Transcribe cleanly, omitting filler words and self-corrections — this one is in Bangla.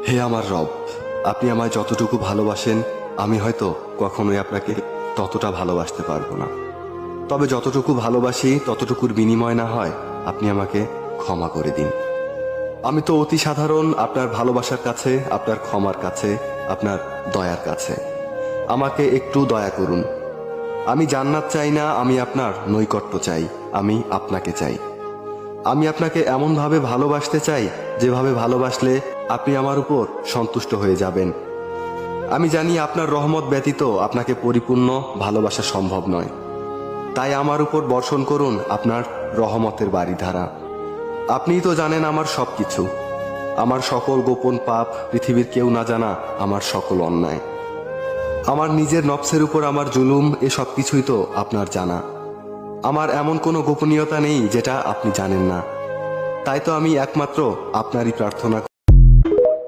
হে আমার রব, আপনি আমায় যতটুকু ভালোবাসেন আমি হয়তো কখনোই আপনাকে ততটা ভালোবাসতে পারবো না। তবে যতটুকু ভালোবাসি ততটুকুর বিনিময় না হয় আপনি আমাকে ক্ষমা করে দিন। আমি তো অতি সাধারণ আপনার ভালোবাসার কাছে, আপনার ক্ষমার কাছে, আপনার দয়ার কাছে। আমাকে একটু দয়া করুন। আমি জান্নাত চাই না, আমি আপনার নৈকট্য চাই, আমি আপনাকে চাই। আমি আপনাকে এমনভাবে ভালোবাসতে চাই যেভাবে ভালোবাসলে আপনি আমার উপর সন্তুষ্ট হয়ে যাবেন। আমি জানি আপনার রহমত ব্যতীত আপনাকে পরিপূর্ণ ভালোবাসা সম্ভব নয়। তাই আমার উপর বর্ষণ করুন আপনার রহমতের বারিধারা। আপনিই তো জানেন আমার সবকিছু, আমার সকল গোপন পাপ, পৃথিবীর কেউ না জানা আমার সকল অন্যায়, আমার নিজের নফসের উপর আমার জুলুম, এ সব কিছুই তো আপনার জানা। আমার এমন কোনো গোপনীয়তা নেই যেটা আপনি জানেন না। তাই তো আমি একমাত্র আপনারই প্রার্থনা